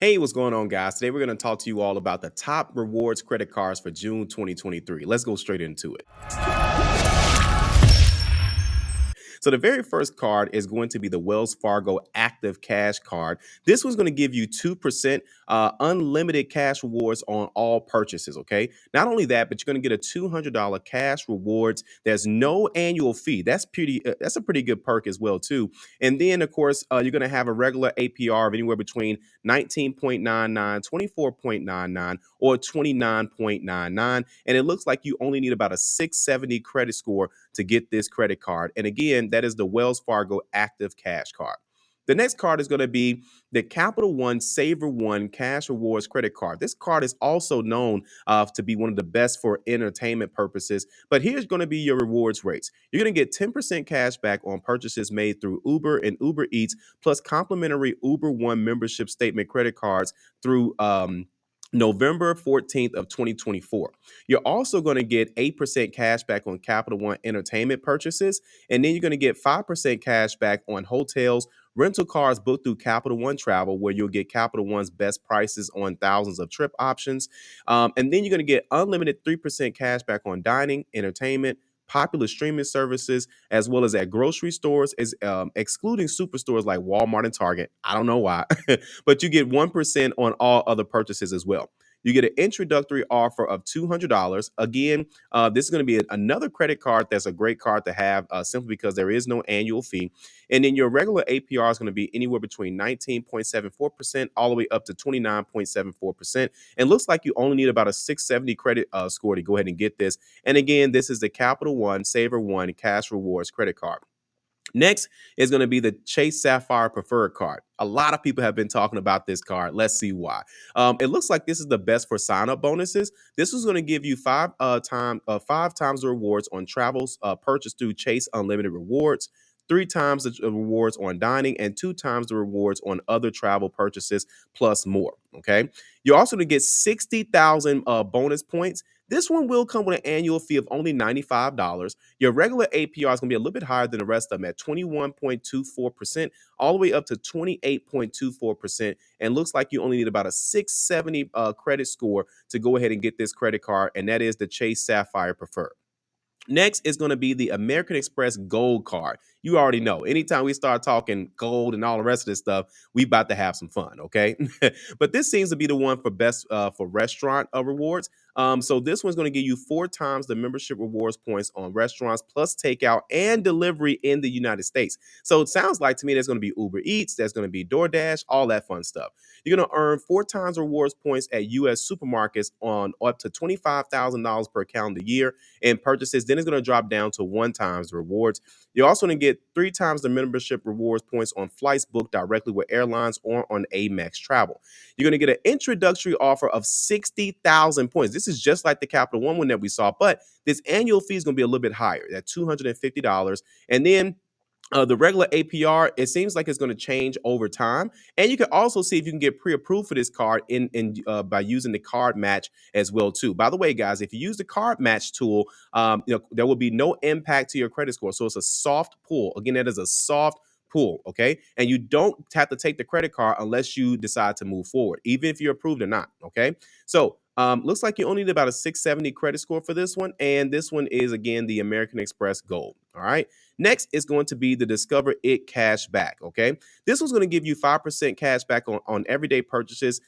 Hey, what's going on, guys? Today we're going to talk to you all about the top rewards credit cards for June 2023. Let's go straight into it. So the very first card is going to be the Wells Fargo Active Cash Card. This one's going to give you 2% unlimited cash rewards on all purchases, okay? Not only that, but you're going to get a $200 cash rewards. There's no annual fee. That's a pretty good perk as well, too. And then, of course, you're going to have a regular APR of anywhere between 19.99, 24.99, or 29.99. And it looks like you only need about a 670 credit score to get this credit card. And again, that is the Wells Fargo Active Cash Card. The next card is going to be the Capital One Saver One Cash Rewards Credit Card. This card is also known to be one of the best for entertainment purposes. But here's going to be your rewards rates. You're going to get 10% cash back on purchases made through Uber and Uber Eats, plus complimentary Uber One membership statement credit cards through November 14th of 2024. You're also going to get 8% cash back on Capital One entertainment purchases, and then you're going to get 5% cash back on hotels, rental cars booked through Capital One Travel, where you'll get Capital One's best prices on thousands of trip options. And then you're going to get unlimited 3% cash back on dining, entertainment, popular streaming services, as well as at grocery stores, excluding superstores like Walmart and Target. I don't know why, but you get 1% on all other purchases as well. You get an introductory offer of $200. Again, this is going to be another credit card that's a great card to have simply because there is no annual fee. And then your regular APR is going to be anywhere between 19.74% all the way up to 29.74%. And looks like you only need about a 670 credit score to go ahead and get this. And again, this is the Capital One Saver One Cash Rewards credit card. Next is going to be the Chase Sapphire Preferred card. A lot of people have been talking about this card. Let's see why. It looks like this is the best for sign-up bonuses. This is going to give you five times the rewards on travels purchased through Chase Unlimited Rewards, 3 times the rewards on dining, and 2 times the rewards on other travel purchases, plus more. Okay. You're also going to get 60,000 bonus points. This one will come with an annual fee of only $95. Your regular APR is going to be a little bit higher than the rest of them at 21.24%, all the way up to 28.24%. And looks like you only need about a 670 credit score to go ahead and get this credit card, and that is the Chase Sapphire Preferred. Next is going to be the American Express Gold Card. You already know, anytime we start talking gold and all the rest of this stuff, we about to have some fun, okay? But this seems to be the one for best for restaurant rewards. So this one's going to give you 4 times the membership rewards points on restaurants plus takeout and delivery in the United States. So it sounds like to me there's going to be Uber Eats, there's going to be DoorDash, all that fun stuff. You're going to earn 4 times rewards points at U.S. supermarkets on up to $25,000 per calendar year in purchases. Then it's going to drop down to 1 times the rewards. You're also going to get 3 times the membership rewards points on flights booked directly with airlines or on Amex Travel. You're going to get an introductory offer of 60,000 points. This is just like the Capital One that we saw, but this annual fee is going to be a little bit higher at $250. And then the regular APR, it seems like it's going to change over time. And you can also see if you can get pre-approved for this card by using the card match as well too. By the way, guys, if you use the card match tool, there will be no impact to your credit score. So it's a soft pull. Again, that is a soft pull, okay? And you don't have to take the credit card unless you decide to move forward, even if you're approved or not, okay? So looks like you only need about a 670 credit score for this one. And this one is, again, the American Express Gold, all right? Next is going to be the Discover It Cash Back, okay? This one's going to give you 5% cash back on everyday purchases,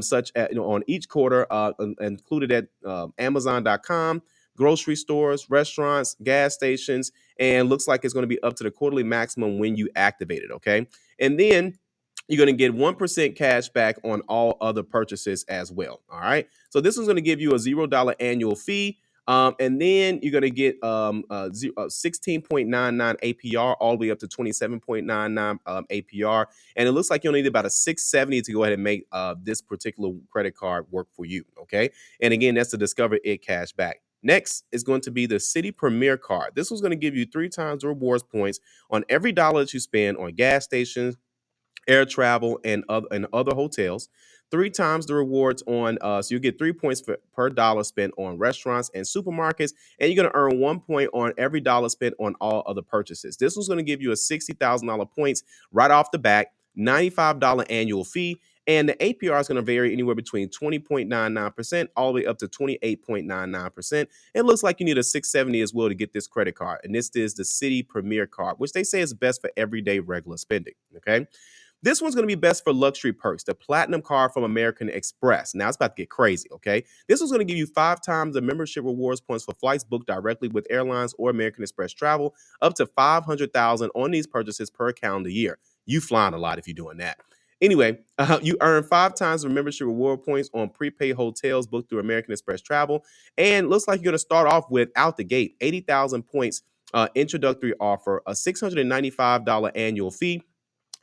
such as on each quarter, included at Amazon.com, grocery stores, restaurants, gas stations, and looks like it's going to be up to the quarterly maximum when you activate it, okay? And then you're going to get 1% cash back on all other purchases as well, all right? So this one's going to give you a $0 annual fee. And then you're going to get 16.99 APR all the way up to 27.99 APR. And it looks like you'll need about a 670 to go ahead and make this particular credit card work for you, okay? And again, that's the Discover It Cash Back. Next is going to be the Citi Premier Card. This one's going to give you 3 times the rewards points on every dollar that you spend on gas stations, air travel, and other hotels. 3 times the rewards on so you get 3 points per dollar spent on restaurants and supermarkets, and you're going to earn 1 point on every dollar spent on all other purchases. This one's going to give you a $60,000 points right off the bat, $95 annual fee, And the APR is going to vary anywhere between 20.99% all the way up to 28.99%. It looks like you need a 670 as well to get this credit card. And this is the Citi Premier card, which they say is best for everyday regular spending. Okay. This one's going to be best for luxury perks, the Platinum card from American Express. Now it's about to get crazy, okay? This one's going to give you 5 times the membership rewards points for flights booked directly with airlines or American Express travel, up to 500,000 on these purchases per calendar year. You flying a lot if you're doing that. Anyway, you earn 5 times the membership reward points on prepaid hotels booked through American Express travel, and looks like you're going to start off with out the gate 80,000 points introductory offer, a $695 annual fee,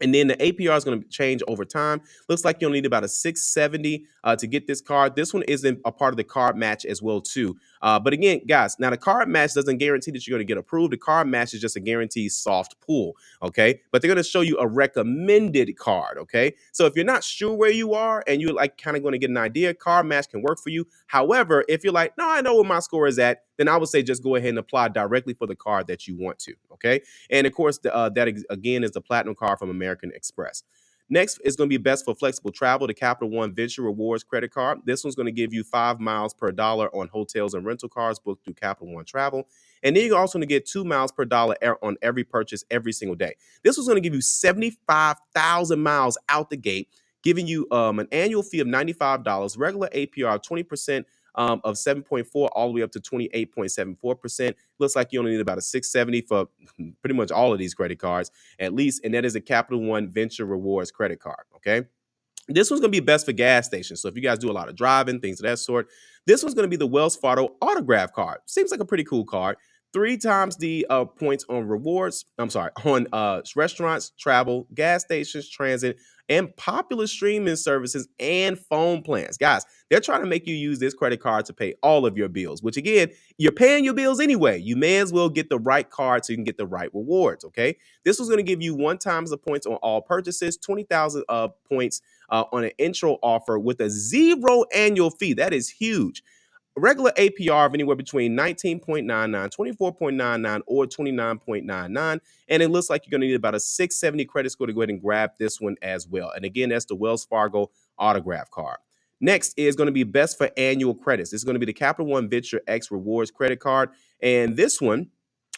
and then the APR is going to change over time. Looks like you'll need about a 670 to get this card. This one isn't a part of the card match as well, too. But again, guys, now the card match doesn't guarantee that you're going to get approved. The card match is just a guaranteed soft pull, okay? But they're going to show you a recommended card, okay? So if you're not sure where you are and you're like kind of going to get an idea, card match can work for you. However, if you're like, no, I know where my score is at, then I would say just go ahead and apply directly for the card that you want to, okay? And of course, again is the Platinum card from American Express. Next is going to be best for flexible travel, the CapitalOne Venture Rewards credit card. This one's going to give you 5 miles per dollar on hotels and rental cars booked through CapitalOne Travel. And then you're also going to get 2 miles per dollar on every purchase every single day. This was going to give you 75,000 miles out the gate, giving you an annual fee of $95, regular APR of 20%, of 7.4 all the way up to 28.74%. Looks like you only need about a 670 for pretty much all of these credit cards, at least. And that is a CapitalOne Venture Rewards credit card. Okay. This one's going to be best for gas stations. So if you guys do a lot of driving, things of that sort, this one's going to be the Wells Fargo autograph card. Seems like a pretty cool card. 3 times the points on rewards. I'm sorry, on restaurants, travel, gas stations, transit, and popular streaming services and phone plans. Guys, they're trying to make you use this credit card to pay all of your bills, which again, you're paying your bills anyway. You may as well get the right card so you can get the right rewards, okay? This was going to give you 1 times the points on all purchases, 20,000 points on an intro offer with a 0 annual fee. That is huge. Regular APR of anywhere between 19.99, 24.99, or 29.99. And it looks like you're going to need about a 670 credit score to go ahead and grab this one as well. And again, that's the Wells Fargo autograph card. Next is going to be best for annual credits. This is going to be the CapitalOne Venture X Rewards credit card. And this one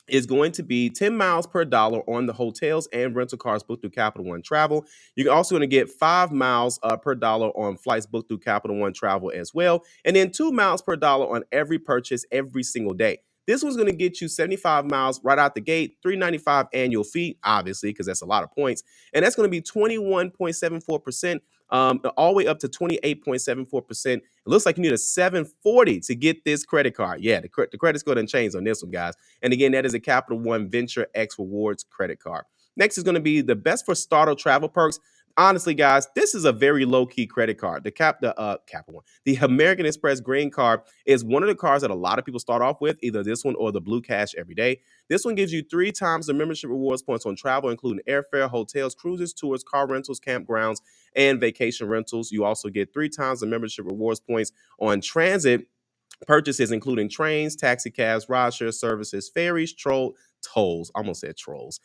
is going to be 10 miles per dollar on the hotels and rental cars booked through CapitalOne Travel. You're also going to get 5 miles per dollar on flights booked through CapitalOne Travel as well. And then 2 miles per dollar on every purchase every single day. This one's going to get you 75 miles right out the gate, $395 annual fee, obviously, because that's a lot of points. And that's going to be 21.74%. All the way up to 28.74%. It looks like you need a 740 to get this credit card. Yeah, the credit score didn't change on this one, guys. And again, that is a CapitalOne Venture X Rewards credit card. Next is going to be the best for starter travel perks. Honestly, guys, this is a very low-key credit card. CapitalOne, the American Express Green Card is one of the cards that a lot of people start off with, either this one or the Blue Cash every day. This one gives you 3 times the membership rewards points on travel, including airfare, hotels, cruises, tours, car rentals, campgrounds, and vacation rentals. You also get 3 times the membership rewards points on transit purchases, including trains, taxi cabs, rideshare services, ferries, tolls, almost said trolls,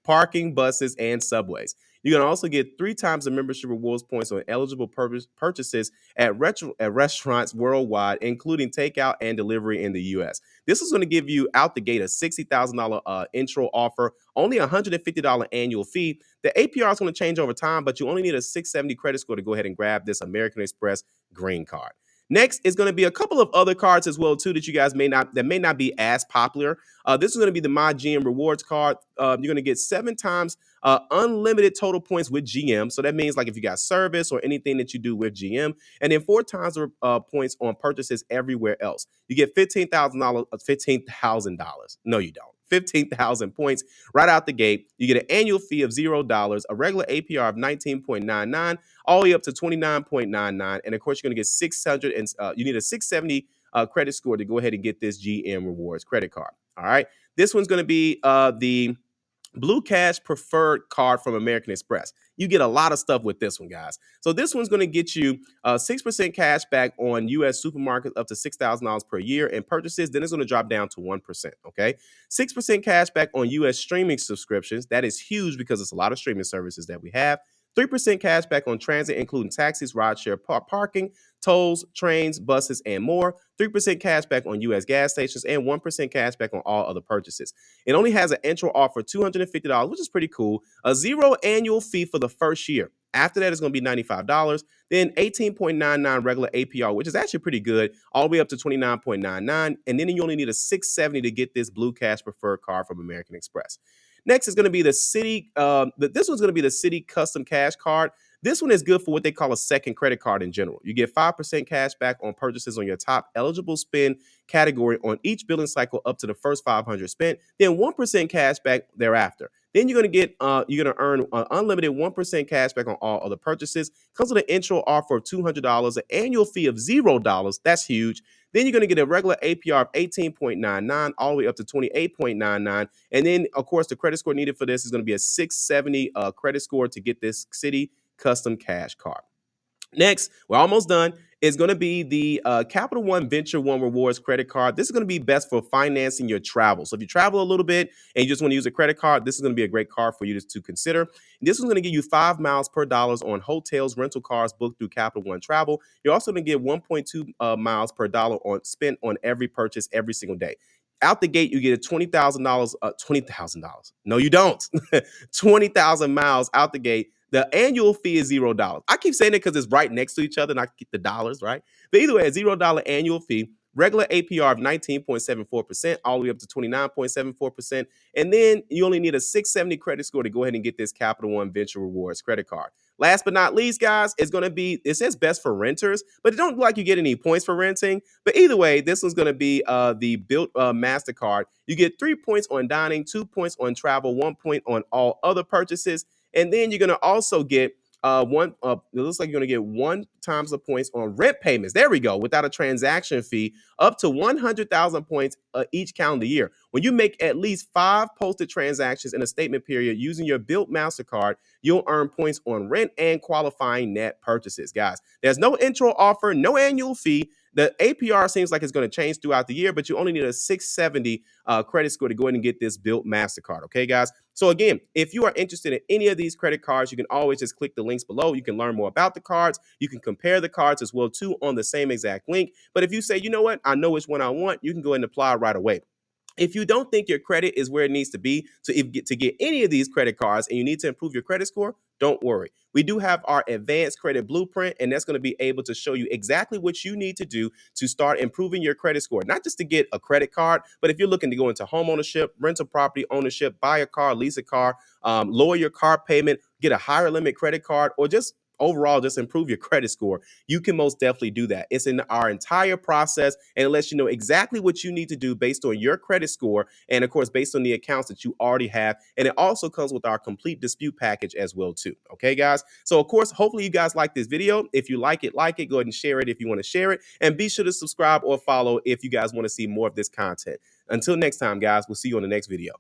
parking, buses, and subways. You can also get 3 times the membership rewards points on eligible purchases at restaurants worldwide, including takeout and delivery in the U.S. This is going to give you out the gate a $60,000 intro offer, only a $150 annual fee. The APR is going to change over time, but you only need a 670 credit score to go ahead and grab this American Express Green Card. Next is going to be a couple of other cards as well, too, that you guys may not be as popular. This is going to be the My GM Rewards card. You're going to get 7 times unlimited total points with GM. So that means like if you got service or anything that you do with GM, and then 4 times points on purchases everywhere else. You get $15,000. No, you don't. 15,000 points right out the gate. You get an annual fee of $0, a regular APR of 19.99, all the way up to 29.99. And of course, you're going to get 600 and you need a 670 credit score to go ahead and get this GM Rewards credit card. All right. This one's going to be the Blue Cash Preferred card from American Express. You get a lot of stuff with this one, guys. So this one's going to get you 6% cash back on U.S. supermarkets up to $6,000 per year in purchases. Then it's going to drop down to 1%, okay? 6% cash back on U.S. streaming subscriptions. That is huge because it's a lot of streaming services that we have. 3% cash back on transit, including taxis, rideshare, parking, tolls, trains, buses, and more. 3% cash back on U.S. gas stations, and 1% cash back on all other purchases. It only has an intro offer of $250, which is pretty cool. A zero annual fee for the first year. After that, it's going to be $95. Then 18.99 regular APR, which is actually pretty good, all the way up to 29.99. And then you only need a 670 to get this Blue Cash Preferred card from American Express. Next is going to be the Citi. This one's going to be the Citi Custom Cash Card. This one is good for what they call a second credit card in general. You get 5% cash back on purchases on your top eligible spend category on each billing cycle up to the first 500 spent, then 1% cash back thereafter. Then you're gonna earn unlimited 1% cash back on all other purchases. Comes with an intro offer of $200, an annual fee of $0. That's huge. Then you're gonna get a regular APR of 18.99 all the way up to 28.99. And then, of course, the credit score needed for this is gonna be a 670 credit score to get this Citi Custom Cash Card. Next, we're almost done. Is going to be the Capital One Venture One Rewards credit card. This is going to be best for financing your travel. So if you travel a little bit and you just want to use a credit card, this is going to be a great card for you to consider. This is going to give you 5 miles per dollars on hotels, rental cars booked through Capital One Travel. You're also going to get 1.2 miles per dollar on spent on every purchase every single day. Out the gate, you get a $20,000. $20,000. No, you don't. 20,000 miles out the gate. The annual fee is $0. I keep saying it because it's right next to each other and I get the dollars, right? But either way, a $0 annual fee, regular APR of 19.74%, all the way up to 29.74%. And then you only need a 670 credit score to go ahead and get this Capital One Venture Rewards credit card. Last but not least, guys, it's going to be, it says best for renters, but it don't look like you get any points for renting. But either way, this one's going to be the Built MasterCard. You get 3 points on dining, 2 points on travel, 1 point on all other purchases. And then you're going to also get it looks like you're going to get 1 times the points on rent payments. There we go. Without a transaction fee, up to 100,000 points each calendar year. When you make at least 5 posted transactions in a statement period using your Built MasterCard, you'll earn points on rent and qualifying net purchases. Guys, there's no intro offer, no annual fee. The APR seems like it's going to change throughout the year, but you only need a 670 credit score to go ahead and get this Built MasterCard. Okay, guys? So again, if you are interested in any of these credit cards, you can always just click the links below. You can learn more about the cards. You can compare the cards as well, too, on the same exact link. But if you say, you know what, I know which one I want, you can go ahead and apply right away. If you don't think your credit is where it needs to be to get any of these credit cards and you need to improve your credit score, don't worry. We do have our advanced credit blueprint, and that's going to be able to show you exactly what you need to do to start improving your credit score. Not just to get a credit card, but if you're looking to go into home ownership, rental property ownership, buy a car, lease a car, lower your car payment, get a higher limit credit card, or just overall just improve your credit score, you can most definitely do that. It's in our entire process, and it lets you know exactly what you need to do based on your credit score and, of course, based on the accounts that you already have. And it also comes with our complete dispute package as well too. Okay, guys? So, of course, hopefully you guys like this video. If you like it, go ahead and share it if you want to share it, and be sure to subscribe or follow if you guys want to see more of this content. Until next time, guys, we'll see you on the next video.